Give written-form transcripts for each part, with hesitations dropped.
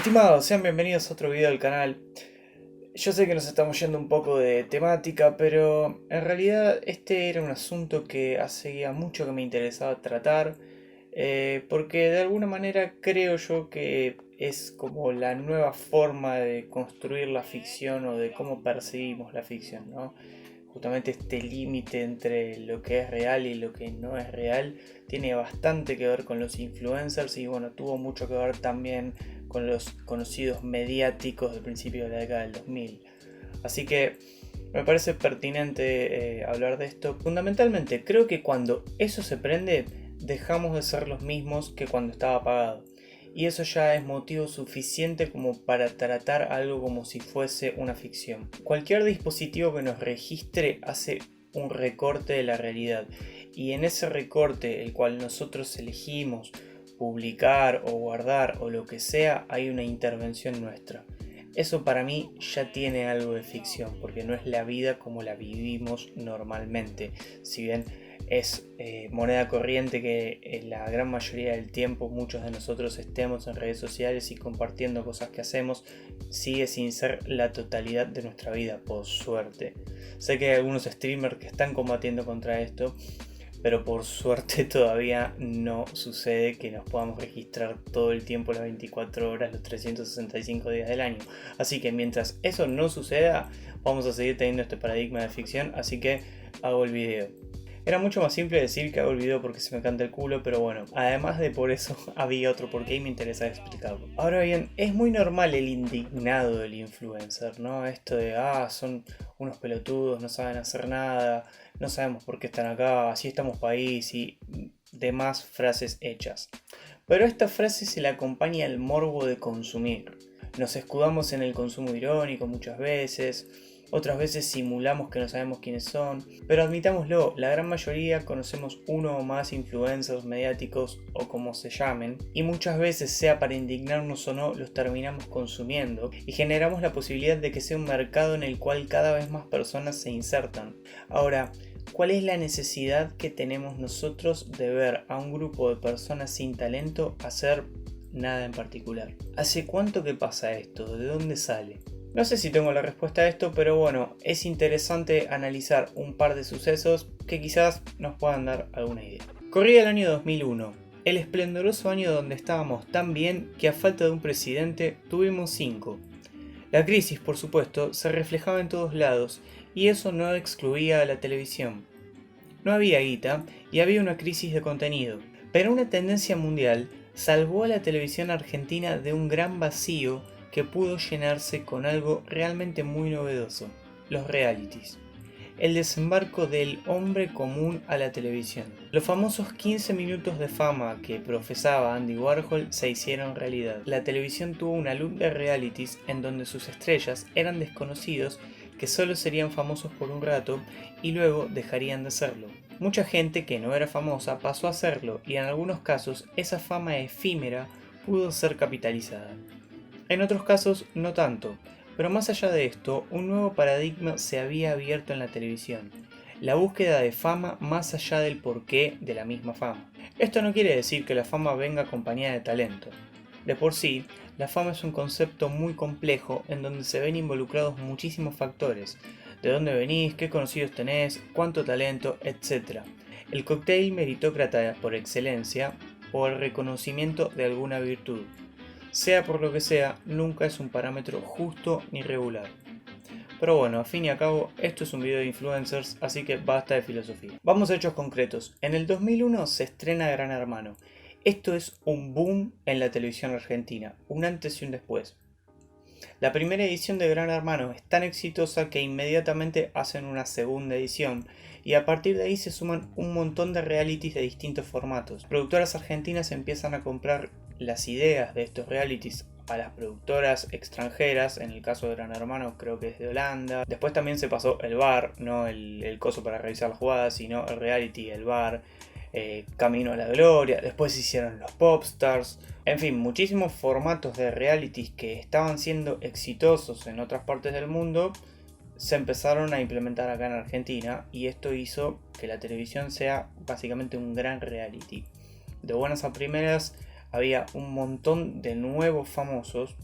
Estimados, sean bienvenidos a otro video del canal. Yo sé que nos estamos yendo un poco de temática, pero en realidad este era un asunto que hacía mucho que me interesaba tratar, porque de alguna manera creo yo que es como la nueva forma de construir la ficción o de cómo percibimos la ficción, ¿no? Justamente este límite entre lo que es real y lo que no es real tiene bastante que ver con los influencers y bueno, tuvo mucho que ver también con los conocidos mediáticos del principio de la década del 2000. Así que me parece pertinente hablar de esto. Fundamentalmente creo que cuando eso se prende dejamos de ser los mismos que cuando estaba apagado. Y eso ya es motivo suficiente como para tratar algo como si fuese una ficción. Cualquier dispositivo que nos registre hace un recorte de la realidad. Y en ese recorte, el cual nosotros elegimos publicar o guardar o lo que sea, hay una intervención nuestra. Eso para mí ya tiene algo de ficción, porque no es la vida como la vivimos normalmente. Si bien es moneda corriente que en la gran mayoría del tiempo muchos de nosotros estemos en redes sociales y compartiendo cosas que hacemos, sigue sin ser la totalidad de nuestra vida, por suerte. Sé que hay algunos streamers que están combatiendo contra esto, pero por suerte todavía no sucede que nos podamos registrar todo el tiempo, las 24 horas, los 365 días del año. Así que mientras eso no suceda, vamos a seguir teniendo este paradigma de ficción, así que hago el video. Era mucho más simple decir que hago el video porque se me canta el culo, pero bueno, además de por eso había otro porqué y me interesa explicarlo. Ahora bien, es muy normal el indignado del influencer, ¿no? Esto de, son unos pelotudos, no saben hacer nada, no sabemos por qué están acá, así estamos país y demás frases hechas. Pero a esta frase se le acompaña el morbo de consumir. Nos escudamos en el consumo irónico muchas veces. Otras veces simulamos que no sabemos quiénes son, pero admitámoslo, la gran mayoría conocemos uno o más influencers mediáticos o como se llamen, y muchas veces, sea para indignarnos o no, los terminamos consumiendo y generamos la posibilidad de que sea un mercado en el cual cada vez más personas se insertan. Ahora, ¿cuál es la necesidad que tenemos nosotros de ver a un grupo de personas sin talento hacer nada en particular? ¿Hace cuánto que pasa esto? ¿De dónde sale? No sé si tengo la respuesta a esto, pero bueno, es interesante analizar un par de sucesos que quizás nos puedan dar alguna idea. Corría el año 2001, el esplendoroso año donde estábamos tan bien que a falta de un presidente tuvimos 5. La crisis, por supuesto, se reflejaba en todos lados y eso no excluía a la televisión. No había guita y había una crisis de contenido, pero una tendencia mundial salvó a la televisión argentina de un gran vacío que pudo llenarse con algo realmente muy novedoso, los realities. El desembarco del hombre común a la televisión. Los famosos 15 minutos de fama que profesaba Andy Warhol se hicieron realidad. La televisión tuvo una loop de realities en donde sus estrellas eran desconocidos que solo serían famosos por un rato y luego dejarían de serlo. Mucha gente que no era famosa pasó a serlo y en algunos casos esa fama efímera pudo ser capitalizada. En otros casos no tanto, pero más allá de esto, un nuevo paradigma se había abierto en la televisión, la búsqueda de fama más allá del porqué de la misma fama. Esto no quiere decir que la fama venga acompañada de talento. De por sí, la fama es un concepto muy complejo en donde se ven involucrados muchísimos factores, de dónde venís, qué conocidos tenés, cuánto talento, etc. El cóctel meritócrata por excelencia o el reconocimiento de alguna virtud. Sea por lo que sea, nunca es un parámetro justo ni regular. Pero bueno, a fin y a cabo, esto es un video de influencers, así que basta de filosofía. Vamos a hechos concretos. En el 2001 se estrena Gran Hermano. Esto es un boom en la televisión argentina, un antes y un después. La primera edición de Gran Hermano es tan exitosa que inmediatamente hacen una segunda edición y a partir de ahí se suman un montón de realities de distintos formatos. Productoras argentinas empiezan a comprar las ideas de estos realities a las productoras extranjeras, en el caso de Gran Hermano creo que es de Holanda. Después también se pasó el VAR, no el coso para revisar las jugadas, sino el reality, el VAR. Camino a la Gloria, después se hicieron los Popstars, en fin, muchísimos formatos de realities que estaban siendo exitosos en otras partes del mundo se empezaron a implementar acá en Argentina y esto hizo que la televisión sea básicamente un gran reality. De buenas a primeras había un montón de nuevos famosos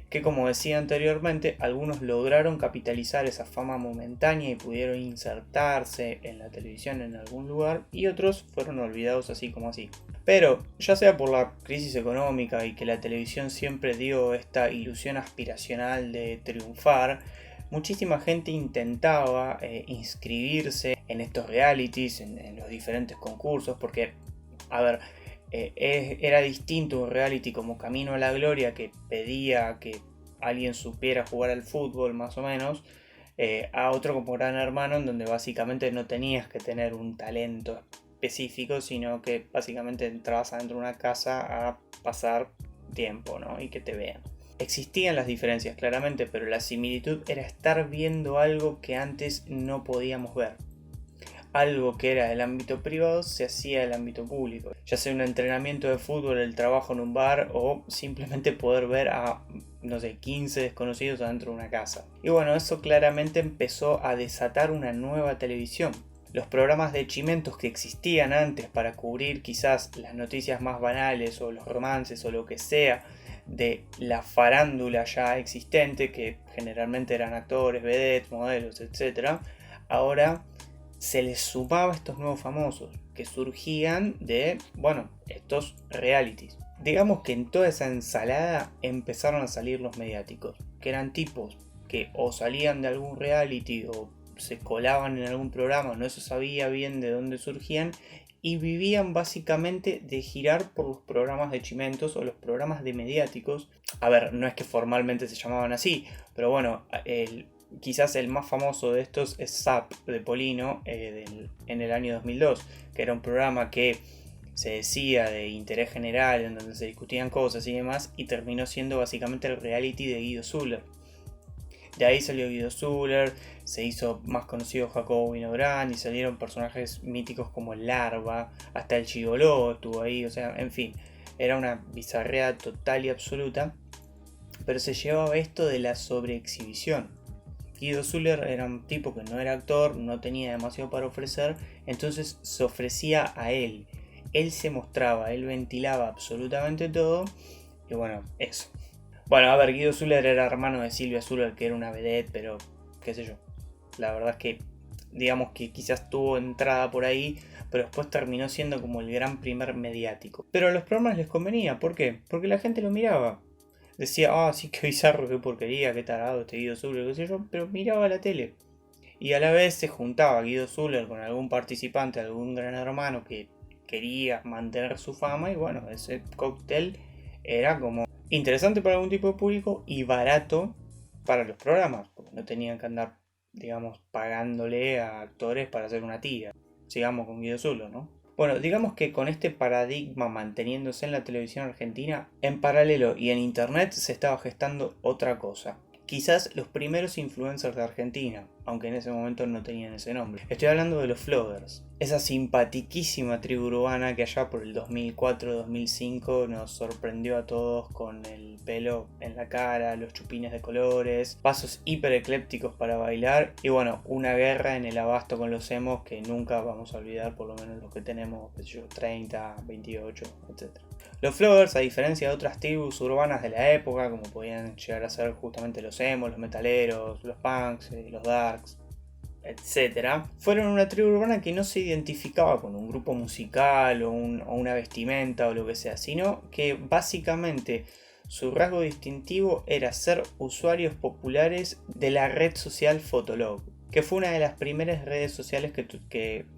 que, como decía anteriormente, algunos lograron capitalizar esa fama momentánea y pudieron insertarse en la televisión en algún lugar, y otros fueron olvidados así como así. Pero, ya sea por la crisis económica y que la televisión siempre dio esta ilusión aspiracional de triunfar, muchísima gente intentaba inscribirse en estos realities, en los diferentes concursos, porque, a ver, era distinto un reality como Camino a la Gloria, que pedía que alguien supiera jugar al fútbol más o menos, a otro como Gran Hermano, en donde básicamente no tenías que tener un talento específico, sino que básicamente entrabas adentro de una casa a pasar tiempo, ¿no? Y que te vean. Existían las diferencias claramente, pero la similitud era estar viendo algo que antes no podíamos ver. Algo que era del ámbito privado se hacía del ámbito público, ya sea un entrenamiento de fútbol, el trabajo en un bar o simplemente poder ver a, no sé, 15 desconocidos adentro de una casa. Y bueno, eso claramente empezó a desatar una nueva televisión. Los programas de chimentos que existían antes para cubrir quizás las noticias más banales o los romances o lo que sea de la farándula ya existente, que generalmente eran actores, vedettes, modelos, etc., ahora se les sumaba a estos nuevos famosos que surgían de, bueno, estos realities. Digamos que en toda esa ensalada empezaron a salir los mediáticos, que eran tipos que o salían de algún reality o se colaban en algún programa, no se sabía bien de dónde surgían, y vivían básicamente de girar por los programas de chimentos o los programas de mediáticos. A ver, no es que formalmente se llamaban así, pero bueno, quizás el más famoso de estos es Zap de Polino, en el año 2002, que era un programa que se decía de interés general, en donde se discutían cosas y demás, y terminó siendo básicamente el reality de Guido Zuller. De ahí salió Guido Zuller, se hizo más conocido Jacobo Winogrand y salieron personajes míticos como Larva, hasta el Gigoló estuvo ahí, o sea, en fin, era una bizarrea total y absoluta, pero se llevaba esto de la sobreexhibición. Guido Zuller era un tipo que no era actor, no tenía demasiado para ofrecer, entonces se ofrecía a él. Él se mostraba, él ventilaba absolutamente todo, y bueno, eso. Bueno, a ver, Guido Zuller era hermano de Silvia Zuller, que era una vedette, pero qué sé yo. La verdad es que, digamos que quizás tuvo entrada por ahí, pero después terminó siendo como el gran primer mediático. Pero a los programas les convenía, ¿por qué? Porque la gente lo miraba. Decía, sí, qué bizarro, qué porquería, qué tarado este Guido Zuller, qué sé yo, pero miraba la tele. Y a la vez se juntaba Guido Zuller con algún participante, algún Gran Hermano que quería mantener su fama, y bueno, ese cóctel era como interesante para algún tipo de público y barato para los programas, porque no tenían que andar, digamos, pagándole a actores para hacer una tira. Sigamos con Guido Zuller, ¿no? Bueno, digamos que con este paradigma manteniéndose en la televisión argentina, en paralelo y en internet se estaba gestando otra cosa. Quizás los primeros influencers de Argentina, aunque en ese momento no tenían ese nombre. Estoy hablando de los Floggers, esa simpatiquísima tribu urbana que allá por el 2004-2005 nos sorprendió a todos con el pelo en la cara, los chupines de colores, pasos hiper eclépticos para bailar y bueno, una guerra en el abasto con los emos que nunca vamos a olvidar, por lo menos los que tenemos, qué sé yo, 30, 28, etc. Los Floggers, a diferencia de otras tribus urbanas de la época, como podían llegar a ser justamente los emos, los metaleros, los punks, los darks, etc., fueron una tribu urbana que no se identificaba con un grupo musical o una vestimenta o lo que sea, sino que básicamente su rasgo distintivo era ser usuarios populares de la red social Fotolog, que fue una de las primeras redes sociales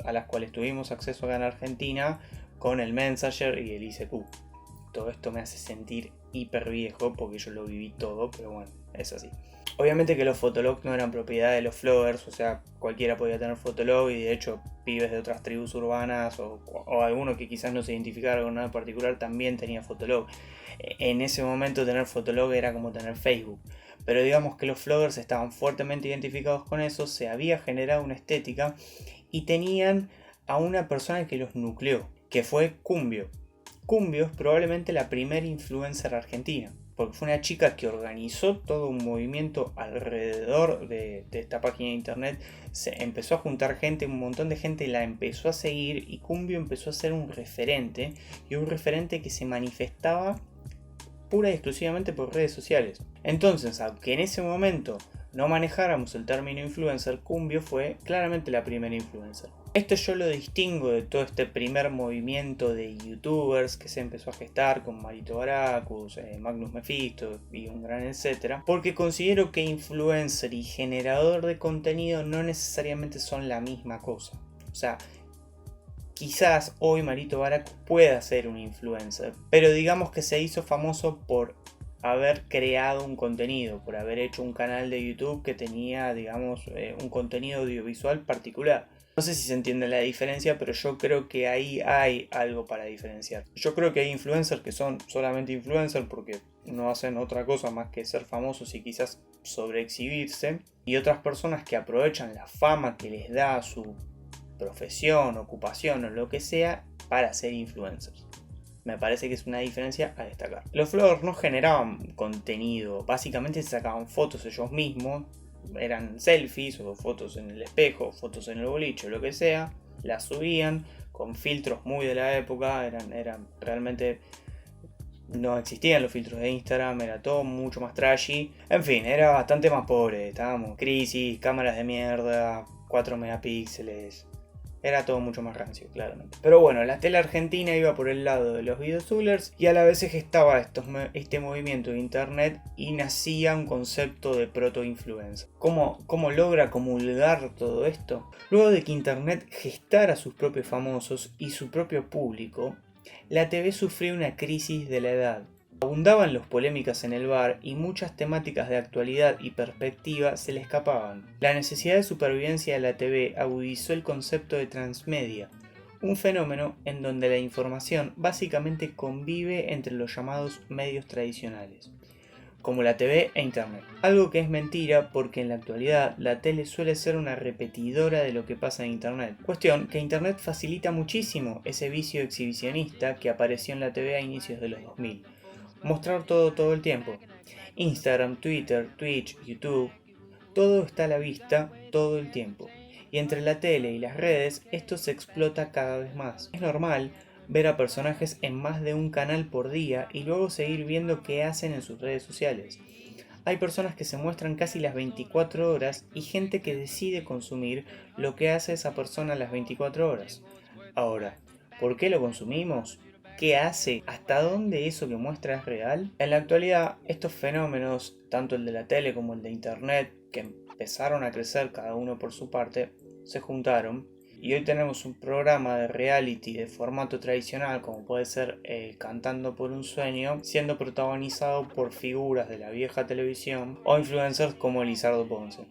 a las cuales tuvimos acceso acá en Argentina con el Messenger y el ICQ. Todo esto me hace sentir hiper viejo porque yo lo viví todo, pero bueno, es así. Obviamente que los Fotolog no eran propiedad de los Floggers, o sea, cualquiera podía tener Fotolog y de hecho pibes de otras tribus urbanas o alguno que quizás no se identificara con nada en particular también tenía Fotolog. En ese momento tener Fotolog era como tener Facebook. Pero digamos que los Floggers estaban fuertemente identificados con eso, se había generado una estética y tenían a una persona que los nucleó, que fue Cumbio. Cumbio es probablemente la primera influencer argentina, porque fue una chica que organizó todo un movimiento alrededor de esta página de internet, se empezó a juntar gente, un montón de gente la empezó a seguir y Cumbio empezó a ser un referente, y un referente que se manifestaba pura y exclusivamente por redes sociales. Entonces, aunque en ese momento no manejáramos el término influencer, Cumbio fue claramente la primera influencer. Esto yo lo distingo de todo este primer movimiento de youtubers que se empezó a gestar con Marito Baracus, Magnus Mephisto y un gran etcétera, porque considero que influencer y generador de contenido no necesariamente son la misma cosa. O sea, quizás hoy Marito Baracus pueda ser un influencer, pero digamos que se hizo famoso por haber creado un contenido, por haber hecho un canal de YouTube que tenía, digamos, un contenido audiovisual particular. No sé si se entiende la diferencia, pero yo creo que ahí hay algo para diferenciar. Yo creo que hay influencers que son solamente influencers porque no hacen otra cosa más que ser famosos y quizás sobreexhibirse, y otras personas que aprovechan la fama que les da su profesión, ocupación o lo que sea para ser influencers. Me parece que es una diferencia a destacar. Los vloggers no generaban contenido, básicamente se sacaban fotos ellos mismos, eran selfies o fotos en el espejo, fotos en el boliche, lo que sea, las subían con filtros muy de la época, eran realmente, no existían los filtros de Instagram, era todo mucho más trashy, en fin, era bastante más pobre, estábamos crisis, cámaras de mierda, 4 megapíxeles. Era todo mucho más rancio, claramente. Pero bueno, la tele argentina iba por el lado de los videozullers y a la vez se gestaba este movimiento de internet y nacía un concepto de proto-influencer. ¿Cómo logra comulgar todo esto? Luego de que internet gestara sus propios famosos y su propio público, la TV sufrió una crisis de la edad. Abundaban las polémicas en el bar y muchas temáticas de actualidad y perspectiva se le escapaban. La necesidad de supervivencia de la TV agudizó el concepto de transmedia, un fenómeno en donde la información básicamente convive entre los llamados medios tradicionales, como la TV e Internet. Algo que es mentira porque en la actualidad la tele suele ser una repetidora de lo que pasa en Internet. Cuestión que Internet facilita muchísimo ese vicio exhibicionista que apareció en la TV a inicios de los 2000. Mostrar todo el tiempo. Instagram, Twitter, Twitch, YouTube, todo está a la vista todo el tiempo. Y entre la tele y las redes esto se explota cada vez más. Es normal ver a personajes en más de un canal por día y luego seguir viendo qué hacen en sus redes sociales. Hay personas que se muestran casi las 24 horas y gente que decide consumir lo que hace esa persona las 24 horas. Ahora, ¿por qué lo consumimos? ¿Qué hace? ¿Hasta dónde eso que muestra es real? En la actualidad, estos fenómenos, tanto el de la tele como el de internet, que empezaron a crecer cada uno por su parte, se juntaron y hoy tenemos un programa de reality de formato tradicional como puede ser Cantando por un Sueño, siendo protagonizado por figuras de la vieja televisión o influencers como Lizardo Ponce.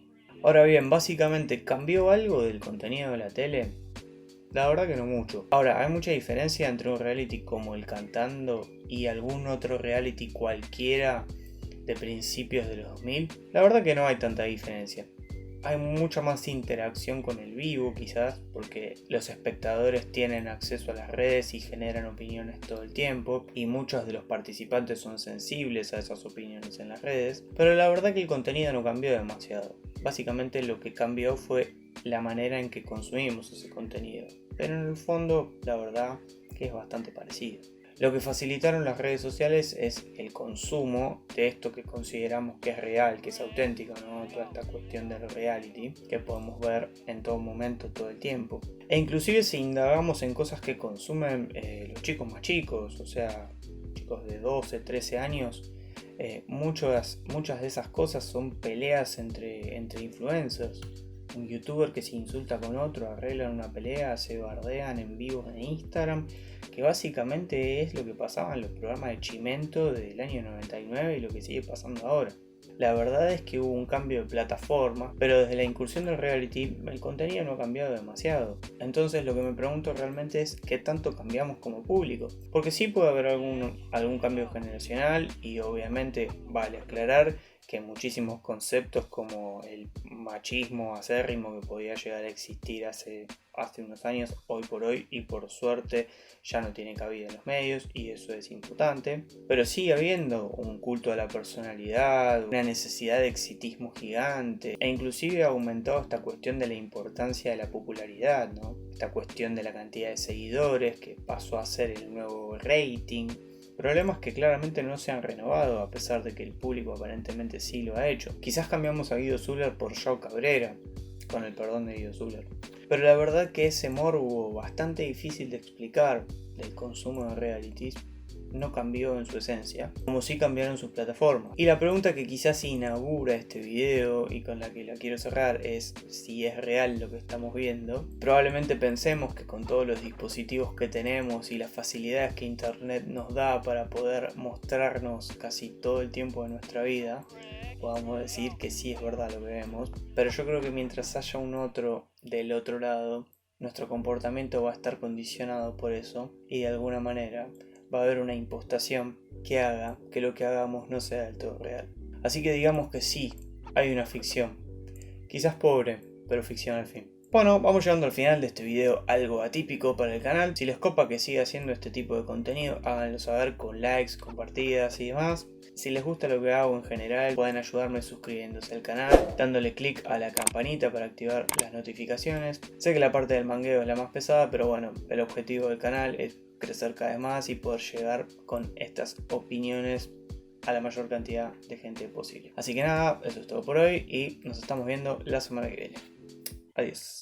Ahora bien, básicamente, ¿cambió algo del contenido de la tele? La verdad que no mucho. Ahora, ¿hay mucha diferencia entre un reality como el Cantando y algún otro reality cualquiera de principios de los 2000? La verdad que no hay tanta diferencia. Hay mucha más interacción con el vivo quizás, porque los espectadores tienen acceso a las redes y generan opiniones todo el tiempo, y muchos de los participantes son sensibles a esas opiniones en las redes, pero la verdad que el contenido no cambió demasiado. Básicamente lo que cambió fue la manera en que consumimos ese contenido, pero en el fondo la verdad que es bastante parecido. Lo que facilitaron las redes sociales es el consumo de esto que consideramos que es real, que es auténtico, ¿no? Toda esta cuestión del reality que podemos ver en todo momento, todo el tiempo. E inclusive si indagamos en cosas que consumen los chicos más chicos, o sea, chicos de 12, 13 años, muchas de esas cosas son peleas entre influencers. Un youtuber que se insulta con otro, arreglan una pelea, se bardean en vivos de Instagram, que básicamente es lo que pasaba en los programas de Chimento del año 99 y lo que sigue pasando ahora. La verdad es que hubo un cambio de plataforma, pero desde la incursión del reality el contenido no ha cambiado demasiado. Entonces lo que me pregunto realmente es qué tanto cambiamos como público. Porque sí puede haber algún cambio generacional y obviamente vale aclarar que muchísimos conceptos como el machismo acérrimo que podía llegar a existir hace unos años, hoy por hoy y por suerte ya no tiene cabida en los medios y eso es importante, pero sigue habiendo un culto a la personalidad, una necesidad de exitismo gigante e inclusive ha aumentado esta cuestión de la importancia de la popularidad, ¿no? Esta cuestión de la cantidad de seguidores que pasó a ser el nuevo rating. Problemas que claramente no se han renovado a pesar de que el público aparentemente sí lo ha hecho. Quizás cambiamos a Guido Zuller por Joao Cabrera, con el perdón de Guido Zuller. Pero la verdad que ese morbo bastante difícil de explicar del consumo de realities no cambió en su esencia, como sí cambiaron sus plataformas. Y la pregunta que quizás inaugura este video y con la que la quiero cerrar es si es real lo que estamos viendo. Probablemente pensemos que con todos los dispositivos que tenemos y las facilidades que internet nos da para poder mostrarnos casi todo el tiempo de nuestra vida, podamos decir que sí es verdad lo que vemos. Pero yo creo que mientras haya un otro del otro lado, nuestro comportamiento va a estar condicionado por eso y de alguna manera va a haber una impostación que haga que lo que hagamos no sea del todo real. Así que digamos que sí, hay una ficción. Quizás pobre, pero ficción al fin. Bueno, vamos llegando al final de este video algo atípico para el canal. Si les copa que siga haciendo este tipo de contenido, háganlo saber con likes, compartidas y demás. Si les gusta lo que hago en general, pueden ayudarme suscribiéndose al canal, dándole click a la campanita para activar las notificaciones. Sé que la parte del mangueo es la más pesada, pero bueno, el objetivo del canal es crecer cada vez más y poder llegar con estas opiniones a la mayor cantidad de gente posible. Así que nada, eso es todo por hoy y nos estamos viendo la semana que viene. Adiós.